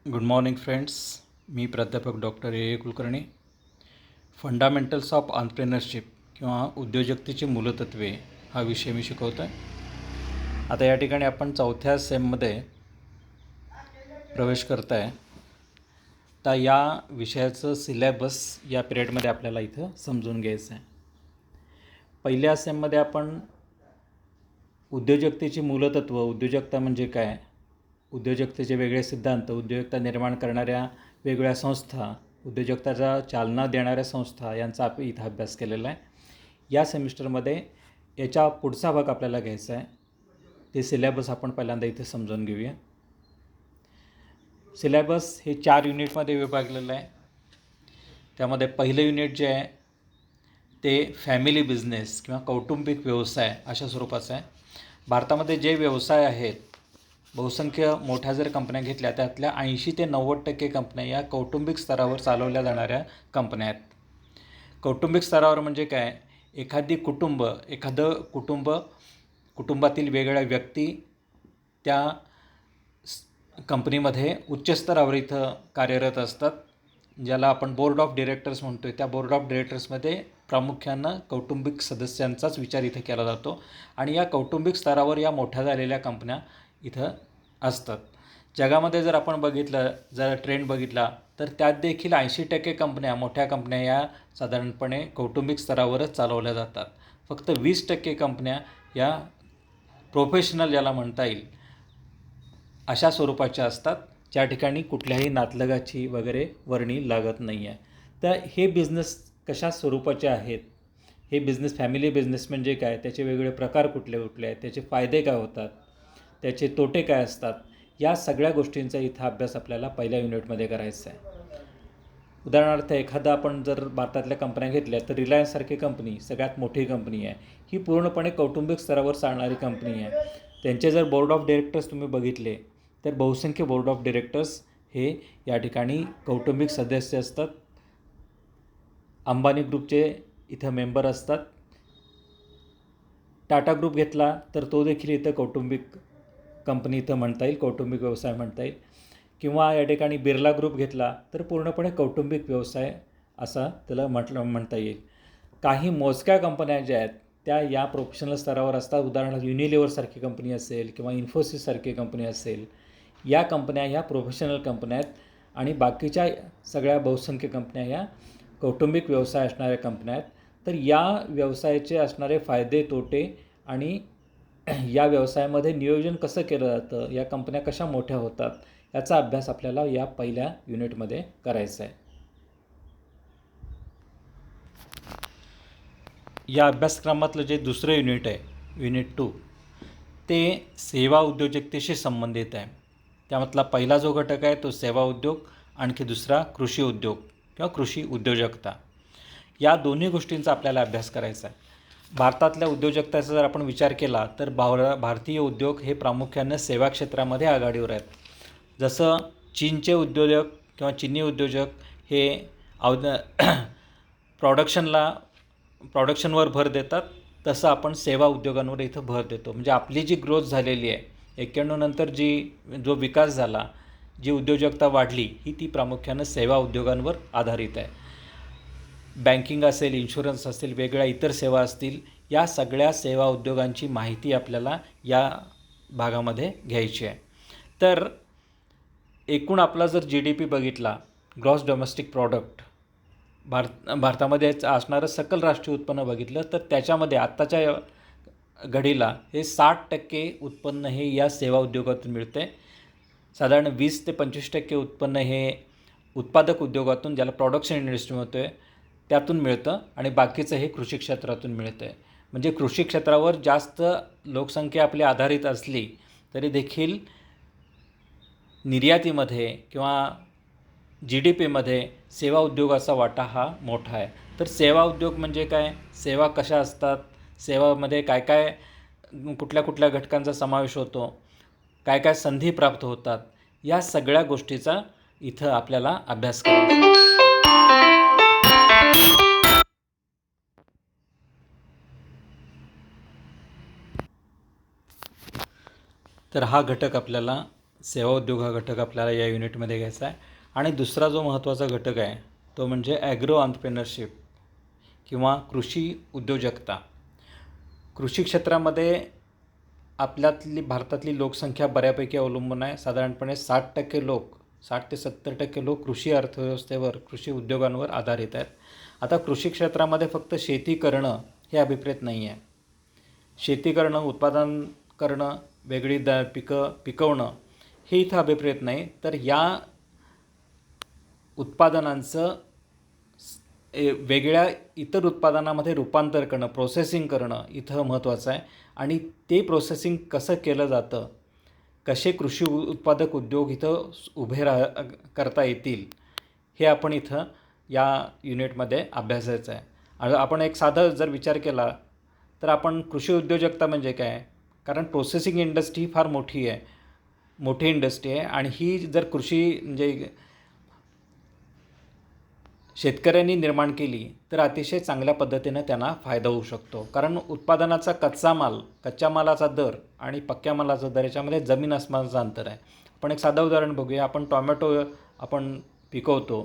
Good morning friends. मी प्राध्यापक doctor A Kulkarni. Fundamentals of entrepreneurship किंवा उद्योजकतेची मूलतत्वे हा विषय मी शिकवतो आहे. आता या ठिकाणी आपण चौथ्या सेममध्ये प्रवेश करत आहे. तर या विषयाचं सिलॅबस या पिरियडमध्ये आपल्याला इथं समजून घ्यायचं आहे. पहिल्या सेममध्ये आपण उद्योजकतेची मूलतत्व, उद्योजकता म्हणजे काय, उद्योजकतेचे वेगळे सिद्धांत, उद्योजकता निर्माण करणाऱ्या वेगवेगळ्या संस्था, उद्योजकताचा चालना देणाऱ्या संस्था यांचा आपण इथं अभ्यास केलेला आहे. या सेमिस्टरमध्ये याचा पुढचा भाग आपल्याला घ्यायचा आहे. ते सिलॅबस आपण पहिल्यांदा इथे समजून घेऊया. सिलॅबस हे 4 युनिटमध्ये विभागलेलं आहे. त्यामध्ये पहिलं युनिट जे आहे ते फॅमिली बिझनेस किंवा कौटुंबिक व्यवसाय अशा स्वरूपाचं आहे. भारतामध्ये जे व्यवसाय आहेत, बहुसंख्य मोठ्या जर कंपन्या घेतल्या त्यातल्या 80 ते 90% कंपन्या या कौटुंबिक स्तरावर चालवल्या जाणाऱ्या कंपन्या आहेत. कौटुंबिक स्तरावर म्हणजे काय, एखादं कुटुंबातील वेगवेगळ्या व्यक्ती त्या कंपनीमध्ये उच्च स्तरावर इथं कार्यरत असतात, ज्याला आपण बोर्ड ऑफ डिरेक्टर्स म्हणतो आहे. त्या बोर्ड ऑफ डिरेक्टर्समध्ये प्रामुख्यानं कौटुंबिक सदस्यांचाच विचार इथं केला जातो आणि या कौटुंबिक स्तरावर या मोठ्या झालेल्या कंपन्या इथं असतात. जगामध्ये जर आपण बघितलं, जर ट्रेंड बघितला तर त्यात देखील 80% कंपन्या, मोठ्या कंपन्या या साधारणपणे कौटुंबिक स्तरावरच चालवल्या जातात. फक्त 20% कंपन्या या प्रोफेशनल ज्याला म्हणता येईल अशा स्वरूपाच्या असतात, ज्या ठिकाणी कुठल्याही नातलगाची वगैरे वर्णी लागत नाही आहे. तर हे बिझनेस कशा स्वरूपाचे आहेत, हे बिझनेस, फॅमिली बिझनेस म्हणजे काय, त्याचे वेगवेगळे प्रकार कुठले कुठले आहेत, त्याचे फायदे काय होतात, त्याचे तोटे काय असतात, या सगळ्या गोष्टींचा इथं अभ्यास आपल्याला पहिल्या युनिटमध्ये करायचा आहे. उदाहरणार्थ एखादा आपण जर भारतातल्या कंपन्या घेतल्या तर रिलायन्ससारखी कंपनी सगळ्यात मोठी कंपनी आहे. ही पूर्णपणे कौटुंबिक स्तरावर चालणारी कंपनी आहे. त्यांचे जर बोर्ड ऑफ डिरेक्टर्स तुम्ही बघितले तर बहुसंख्य बोर्ड ऑफ डिरेक्टर्स हे या ठिकाणी कौटुंबिक सदस्य असतात. अंबानी ग्रुपचे इथं मेंबर असतात. टाटा ग्रुप घेतला तर तो देखील इथं कौटुंबिक कंपनी इथं म्हणता येईल, कौटुंबिक व्यवसाय म्हणता येईल. किंवा या ठिकाणी बिर्ला ग्रुप घेतला तर पूर्णपणे कौटुंबिक व्यवसाय असा त्याला म्हणता येईल. काही मोजक्या कंपन्या ज्या आहेत त्या या प्रोफेशनल स्तरावर असतात. उदाहरणार्थ युनिलिव्हरसारखी कंपनी असेल किंवा इन्फोसिससारखी कंपनी असेल, या कंपन्या ह्या प्रोफेशनल कंपन्या आहेत आणि बाकीच्या सगळ्या बहुसंख्य कंपन्या ह्या कौटुंबिक व्यवसाय असणाऱ्या कंपन्या आहेत. तर या व्यवसायाचे असणारे फायदे तोटे आणि या व्यवसायामध्ये नियोजन कसं केलं जातं, या कंपन्या कशा मोठ्या होतात, याचा अभ्यास आपल्याला या पहिल्या युनिटमध्ये करायचा आहे. या अभ्यासक्रमातलं जे दुसरं युनिट आहे, युनिट 2, ते सेवा उद्योजकतेशी संबंधित आहे. त्यामधला पहिला जो घटक आहे तो सेवा उद्योग, आणखी दुसरा कृषी उद्योग किंवा कृषी उद्योजकता. या दोन्ही गोष्टींचा आपल्याला अभ्यास करायचा आहे. भारतातल्या उद्योजकतेचा जर आपण विचार केला तर भारतीय उद्योग हे प्रामुख्याने सेवा क्षेत्रामध्ये आघाडीवर आहेत. जसं चीनचे उद्योजक किंवा चिनी उद्योजक हे प्रोडक्शनवर भर देतात, तसं आपण सेवा उद्योगांवर इथं भर देतो. म्हणजे आपली जी ग्रोथ झालेली आहे 91 नंतर जो विकास झाला, जी उद्योजकता वाढली, ती प्रामुख्यानं सेवा उद्योगांवर आधारित आहे. बँकिंग असेल, इन्शुरन्स असेल, वेगळ्या इतर सेवा असतील, या सगळ्या सेवा उद्योगांची माहिती आपल्याला या भागामध्ये घ्यायची आहे. तर एकूण आपला जर GDP बघितला, ग्रॉस डोमेस्टिक प्रॉडक्ट, भारतामध्ये असणारं सकल राष्ट्रीय उत्पन्न बघितलं तर त्याच्यामध्ये आत्ताच्या घडीला हे 60% उत्पन्न हे या सेवा उद्योगातून मिळते. साधारण 20 ते 25% उत्पन्न हे उत्पादक उद्योगातून, ज्याला प्रोडक्शन इंडस्ट्री म्हणतो आहे, त्यातून मिळतं आणि बाकीचं हे कृषी क्षेत्रातून मिळतं आहे. म्हणजे कृषी क्षेत्रावर जास्त लोकसंख्या आपली आधारित असली तरी देखील निर्यातीमध्ये किंवा GDPमध्ये सेवा उद्योगाचा वाटा हा मोठा आहे. तर सेवा उद्योग म्हणजे काय, सेवा कशा असतात, सेवामध्ये काय काय कुठल्या कुठल्या घटकांचा समावेश होतो, काय काय संधी प्राप्त होतात, या सगळ्या गोष्टीचा इथं आपल्याला अभ्यास करायचा. तर हा घटक आपल्याला सेवा उद्योग हा घटक आपल्याला या युनिटमध्ये घ्यायचा आहे. आणि दुसरा जो महत्त्वाचा घटक आहे तो म्हणजे ॲग्रो ऑन्ट्रप्रेनरशिप किंवा कृषी उद्योजकता. कृषी क्षेत्रामध्ये आपल्यातली भारतातली लोकसंख्या बऱ्यापैकी अवलंबून आहे. साधारणपणे 60% लोक 60 ते 70% लोक कृषी अर्थव्यवस्थेवर, कृषी उद्योगांवर आधारित आहेत. आता कृषी क्षेत्रामध्ये फक्त शेती करणं हे अभिप्रेत नाही आहे. शेती करणं, उत्पादन करणं, वेगळी पिकं पिकवणं हे इथं अभिप्रेत नाही, तर या उत्पादनांचं वेगळ्या इतर उत्पादनामध्ये रूपांतर करणं, प्रोसेसिंग करणं इथं महत्त्वाचं आहे. आणि ते प्रोसेसिंग कसं केलं जातं, कसे कृषी उत्पादक उद्योग इथं उभे करता येतील, हे आपण इथं या युनिटमध्ये अभ्यासायचं आहे. आणि आपण एक साधं जर विचार केला तर आपण कृषी उद्योजकता म्हणजे काय, कारण प्रोसेसिंग इंडस्ट्री फार मोठी आहे, मोठी इंडस्ट्री आहे. आणि ही जर कृषी म्हणजे शेतकऱ्यांनी निर्माण केली तर अतिशय चांगल्या पद्धतीनं त्यांना फायदा होऊ शकतो. कारण उत्पादनाचा कच्च्या मालाचा दर आणि पक्क्या मालाचा दर याच्यामध्ये जमीन आसमानाचं अंतर आहे. आपण एक साधं उदाहरण बघूया. आपण टॉमॅटो पिकवतो.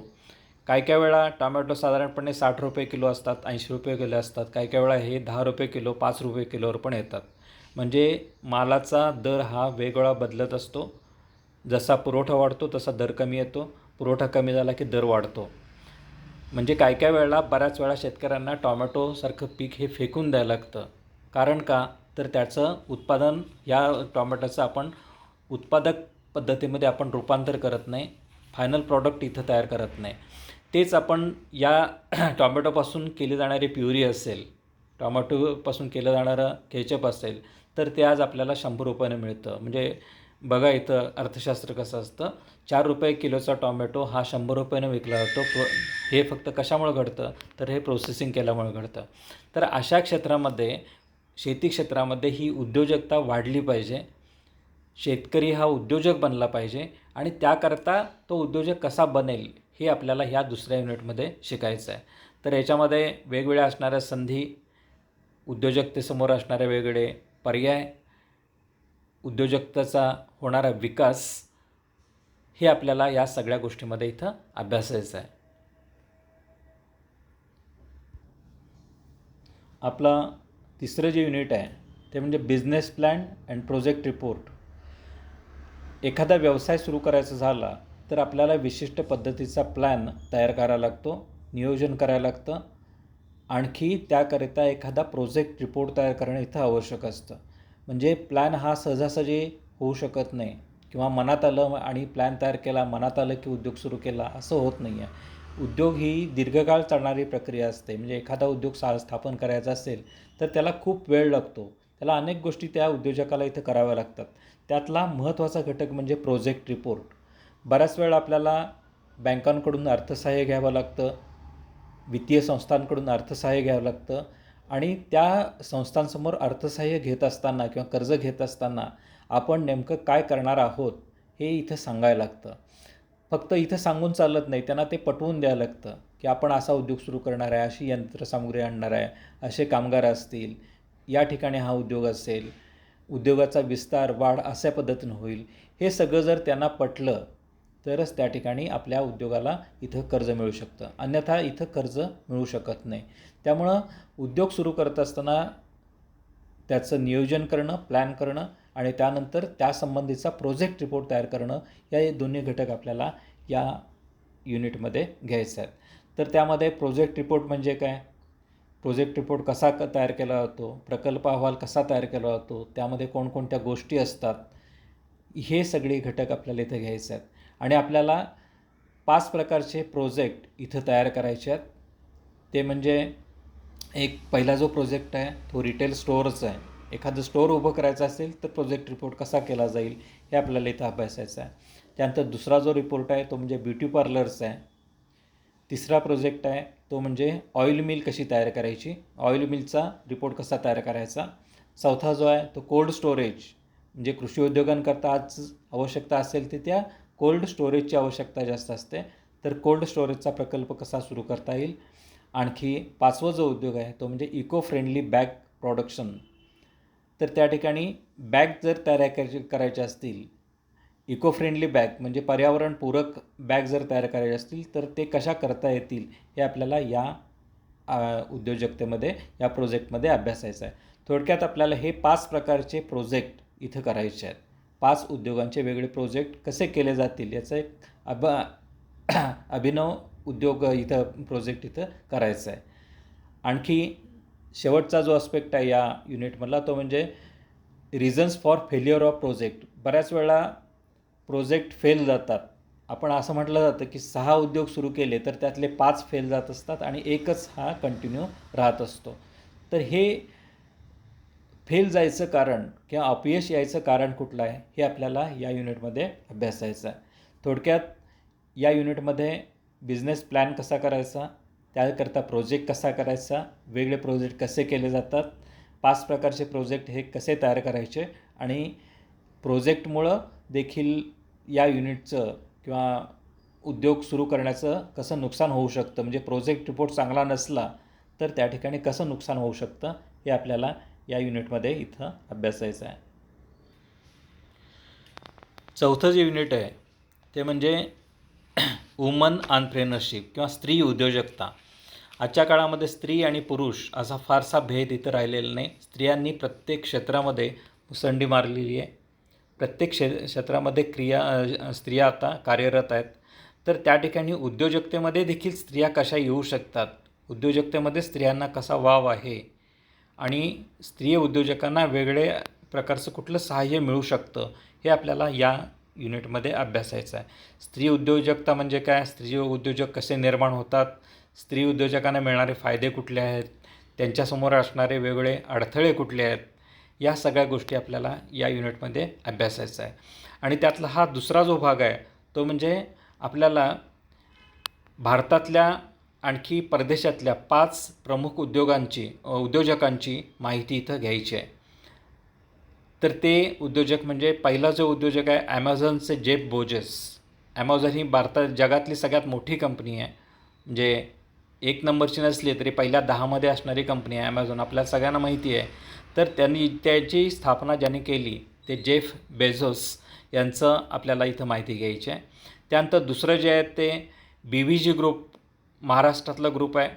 काही वेळा टॉमॅटो साधारणपणे 60 रुपये किलो असतात, 80 रुपये किलो असतात. काही वेळा हे 10 रुपये किलो, 5 रुपये किलोवर पण येतात. म्हणजे मालाचा दर हा वेगवेगळा बदलत असतो. जसा पुरवठा वाढतो तसा दर कमी येतो, पुरवठा कमी झाला की दर वाढतो. म्हणजे काही वेळेला बऱ्याच वेळा शेतकऱ्यांना टॉमॅटोसारखं पीक हे फेकून द्यायला लागतं. कारण का, तर त्याचं उत्पादन या टॉमॅटोचं आपण उत्पादक पद्धतीमध्ये आपण रूपांतर करत नाही, फायनल प्रॉडक्ट इथं तयार करत नाही. तेच आपण या टॉमॅटोपासून केली जाणारी प्युरी असेल, टॉमॅटोपासून केलं जाणारं केचप असेल, तर ते आज आपल्याला 100 रुपयानं मिळतं. म्हणजे बघा इथं अर्थशास्त्र कसं असतं. 4 रुपये किलोचा टॉमॅटो हा 100 रुपयानं विकला जातो. हे फक्त कशामुळे घडतं, तर हे प्रोसेसिंग केल्यामुळे घडतं. तर अशा क्षेत्रामध्ये, शेती क्षेत्रामध्ये ही उद्योजकता वाढली पाहिजे. शेतकरी हा उद्योजक बनला पाहिजे. आणि त्याकरता तो उद्योजक कसा बनेल हे आपल्याला ह्या दुसऱ्या युनिटमध्ये शिकायचं आहे. तर याच्यामध्ये वेगवेगळ्या असणाऱ्या संधी, उद्योजकतेसमोर असणारे वेगवेगळे पर्याय, उद्योजकतेचा होणारा विकास, हे आपल्याला या सगळ्या गोष्टीमध्ये इथं अभ्यासायचं आहे. आपला तिसरं जे युनिट आहे ते म्हणजे business plan and project report. एखादा व्यवसाय सुरू करायचा झाला तर आपल्याला विशिष्ट पद्धतीचा प्लॅन तयार करायला लागतो, नियोजन करायला लागतं. आणखी त्याकरिता एखादा प्रोजेक्ट रिपोर्ट तयार करणं इथं आवश्यक असतं. म्हणजे प्लॅन हा सहजासहजी होऊ शकत नाही, किंवा मनात आलं आणि प्लॅन तयार केला, मनात आलं की उद्योग सुरू केला, असं होत नाही आहे. उद्योग ही दीर्घकाळ चालणारी प्रक्रिया असते. म्हणजे एखादा उद्योग स्थापन करायचा असेल तर त्याला खूप वेळ लागतो. त्याला अनेक गोष्टी त्या उद्योजकाला इथं कराव्या लागतात. त्यातला महत्त्वाचा घटक म्हणजे प्रोजेक्ट रिपोर्ट. बऱ्याच वेळा आपल्याला बँकांकडून अर्थसहाय्य घ्यावं लागतं, वित्तीय संस्थांकडून अर्थसहाय्य घ्यावं लागतं. आणि त्या संस्थांसमोर अर्थसहाय्य घेत असताना किंवा कर्ज घेत असताना आपण नेमकं काय करणार आहोत हे इथं सांगायला लागतं. फक्त इथं सांगून चालत नाही, त्यांना ते पटवून द्यायला लागतं की आपण असा उद्योग सुरू करणार आहे, अशी यंत्रसामुग्री आणणार आहे, असे कामगार असतील, या ठिकाणी हा उद्योग असेल, उद्योगाचा विस्तार वाढ अशा पद्धतीनं होईल. हे सगळं जर त्यांना पटलं तरच त्या ठिकाणी आपल्या उद्योगाला इथं कर्ज मिळू शकतं, अन्यथा इथं कर्ज मिळू शकत नाही. त्यामुळं उद्योग सुरू करत असताना त्याचं नियोजन करणं, प्लॅन करणं आणि त्यानंतर त्यासंबंधीचा प्रोजेक्ट रिपोर्ट तयार करणं, या दोन्ही घटक आपल्याला या युनिटमध्ये घ्यायचे आहेत. तर त्यामध्ये प्रोजेक्ट रिपोर्ट म्हणजे काय, प्रोजेक्ट रिपोर्ट कसा तयार केला जातो, प्रकल्प अहवाल कसा तयार केला जातो, त्यामध्ये कोणकोणत्या गोष्टी असतात, हे सगळे घटक आपल्याला इथं घ्यायचे आहेत. आणि आपल्याला 5 प्रकारचे प्रोजेक्ट इथं तयार करायचे आहेत. ते म्हणजे एक पहिला जो प्रोजेक्ट आहे तो रिटेल स्टोअरचा आहे. एखादं स्टोअर उभं करायचं असेल तर प्रोजेक्ट रिपोर्ट कसा केला जाईल हे आपल्याला इथं अभ्यासायचं आहे. त्यानंतर दुसरा जो रिपोर्ट आहे तो म्हणजे ब्युटी पार्लरचा आहे. तिसरा प्रोजेक्ट आहे तो म्हणजे ऑइल मिल कशी तयार करायची, ऑइल मिलचा रिपोर्ट कसा तयार करायचा. चौथा जो आहे तो कोल्ड स्टोरेज, म्हणजे कृषी उद्योगांकरता आज आवश्यकता असेल तर त्या कोल्ड स्टोरेजची आवश्यकता जास्त असते, तर कोल्ड स्टोरेजचा प्रकल्प कसा सुरू करता येईल. आणखी पाचवा जो उद्योग आहे तो म्हणजे इको फ्रेंडली बॅग प्रोडक्शन. तर त्या ठिकाणी बॅग जर तयार करायचे असतील इको फ्रेंडली बॅग म्हणजे पर्यावरणपूरक बॅग जर तयार करायचे असतील तर ते कशा करता येतील हे आपल्याला या उद्योजकतेमध्ये या प्रोजेक्टमध्ये अभ्यासायचं आहे. थोडक्यात आपल्याला हे 5 प्रकारचे प्रोजेक्ट इथं करायचे आहेत. 5 उद्योगांचे वेगळे प्रोजेक्ट कसे केले जातील याचं एक अभिनव उद्योग इथं प्रोजेक्ट इथं करायचा आहे. आणखी शेवटचा जो आस्पेक्ट आहे या युनिटमधला तो म्हणजे reasons for failure of project. बऱ्याच वेळा प्रोजेक्ट फेल जातात. आपण असं म्हटलं जातं की 6 उद्योग सुरू केले तर त्यातले 5 फेल जात असतात आणि एकच हा कंटिन्यू राहत असतो. तर हे फेल जायचं कारण किंवा अपयश यायचं कारण कुठलं आहे हे आपल्याला या युनिटमध्ये अभ्यासायचं आहे. थोडक्यात या युनिटमध्ये बिझनेस प्लॅन कसा करायचा, त्याकरता प्रोजेक्ट कसा करायचा, वेगळे प्रोजेक्ट कसे केले जातात, 5 प्रकारचे प्रोजेक्ट हे कसे तयार करायचे आणि प्रोजेक्टमुळं देखील या युनिटचं किंवा उद्योग सुरू करण्याचं कसं नुकसान होऊ शकतं, म्हणजे प्रोजेक्ट रिपोर्ट चांगला नसला तर त्या ठिकाणी कसं नुकसान होऊ शकतं हे आपल्याला या युनिटमध्ये इथं अभ्यासायचं आहे. चौथं जे युनिट आहे ते म्हणजे वुमन ऑन्ट्रेप्रेनरशिप किंवा स्त्री उद्योजकता. आजच्या काळामध्ये स्त्री आणि पुरुष असा फारसा भेद इथं राहिलेला नाही. स्त्रियांनी प्रत्येक क्षेत्रामध्ये मुसंडी मारलेली आहे. प्रत्येक क्षेत्रामध्ये स्त्रिया आता कार्यरत आहेत. तर त्या ठिकाणी उद्योजकतेमध्ये देखील स्त्रिया कशा येऊ शकतात, उद्योजकतेमध्ये स्त्रियांना कसा वाव आहे आणि स्त्रीय उद्योजकांना वेगळ्या प्रकारचं कुठलं सहाय्य मिळू शकतं हे आपल्याला या युनिटमध्ये अभ्यासायचं आहे. स्त्री उद्योजकता म्हणजे काय, स्त्री उद्योजक कसे निर्माण होतात, स्त्री उद्योजकांना मिळणारे फायदे कुठले आहेत, त्यांच्यासमोर असणारे वेगळे अडथळे कुठले आहेत, या सगळ्या गोष्टी आपल्याला या युनिटमध्ये अभ्यासायचं आहे. आणि त्यातला हा दुसरा जो भाग आहे तो म्हणजे आपल्याला भारतातल्या आणखी परदेशातल्या 5 प्रमुख उद्योजकांची माहिती इथं घ्यायची आहे. तर ते उद्योजक म्हणजे पहिला जो उद्योजक आहे ॲमेझॉनचे जेफ बेझोस. ॲमेझॉन ही जगातली सगळ्यात मोठी कंपनी आहे. म्हणजे 1 नंबरची नसली तरी पहिल्या 10मध्ये असणारी कंपनी आहे ॲमेझॉन, आपल्याला सगळ्यांना माहिती आहे. तर त्याची स्थापना ज्यांनी केली ते जेफ बेझोस यांचं आपल्याला इथं माहिती घ्यायची आहे. त्यानंतर दुसरं जे आहे ते BVG ग्रुप, महाराष्ट्रातला ग्रुप आहे.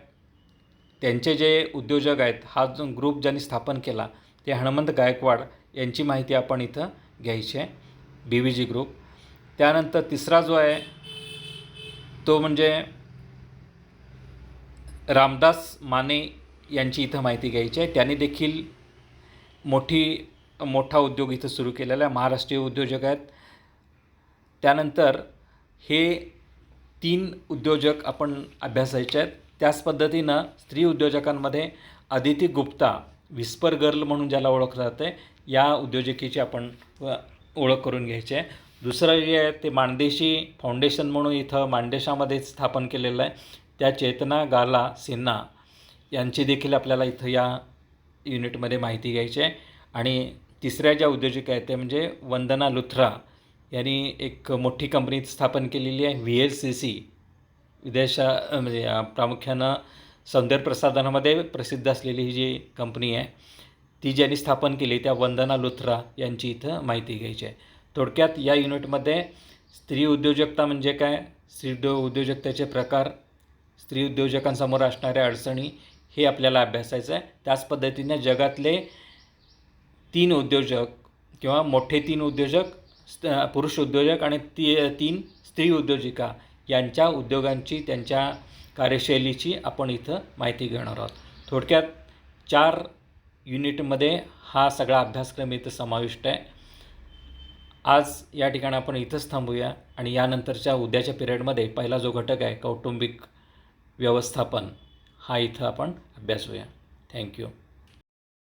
त्यांचे जे उद्योजक आहेत, हा जो ग्रुप ज्यांनी स्थापन केला ते हनुमंत गायकवाड यांची माहिती आपण इथं घ्यायची आहे, BVG ग्रुप. त्यानंतर तिसरा जो आहे तो म्हणजे रामदास माने यांची इथं माहिती घ्यायची आहे. त्यांनी देखील मोठा उद्योग इथं सुरू केलेला आहे, महाराष्ट्रीय उद्योजक आहेत. त्यानंतर हे 3 उद्योजक आपण अभ्यासायचे आहेत. त्याच पद्धतीनं स्त्री उद्योजकांमध्ये अदिती गुप्ता, व्हिस्पर गर्ल म्हणून ज्याला ओळखलं जातं, या उद्योजकीची आपण ओळख करून घ्यायची आहे. दुसरं जे आहे ते माणदेशी फाउंडेशन म्हणून इथं माणदेशामध्ये स्थापन केलेलं आहे, त्या चेतना गाला सिन्हा यांची देखील आपल्याला इथं या युनिटमध्ये माहिती घ्यायची आहे. आणि तिसऱ्या ज्या उद्योजिका आहेत ते म्हणजे वंदना लुथरा यांनी एक मोठी कंपनी स्थापन केलेली आहे, VLCC. म्हणजे प्रामुख्यानं सौंदर्य प्रसाधनामध्ये प्रसिद्ध असलेली ही जी कंपनी आहे ती ज्यांनी स्थापन केली त्या वंदना लुथरा यांची इथं माहिती घ्यायची आहे. थोडक्यात या युनिटमध्ये स्त्री उद्योजकता म्हणजे काय, स्त्री उद्योजकतेचे प्रकार, स्त्री उद्योजकांसमोर असणाऱ्या अडचणी हे आपल्याला अभ्यासायचं आहे. त्याच पद्धतीने जगातले 3 उद्योजक किंवा मोठे 3 उद्योजक, पुरुष उद्योजक आणि 3 स्त्री उद्योजिका यांच्या उद्योगांची, त्यांच्या कार्यशैलीची आपण इथं माहिती घेणार आहोत. थोडक्यात 4 युनिटमध्ये हा सगळा अभ्यासक्रम इथं समाविष्ट आहे. आज या ठिकाणी आपण इथंच थांबूया आणि यानंतरच्या उद्याच्या पिरियडमध्ये पहिला जो घटक आहे कौटुंबिक व्यवस्थापन हा इथं आपण अभ्यासूया. थँक्यू.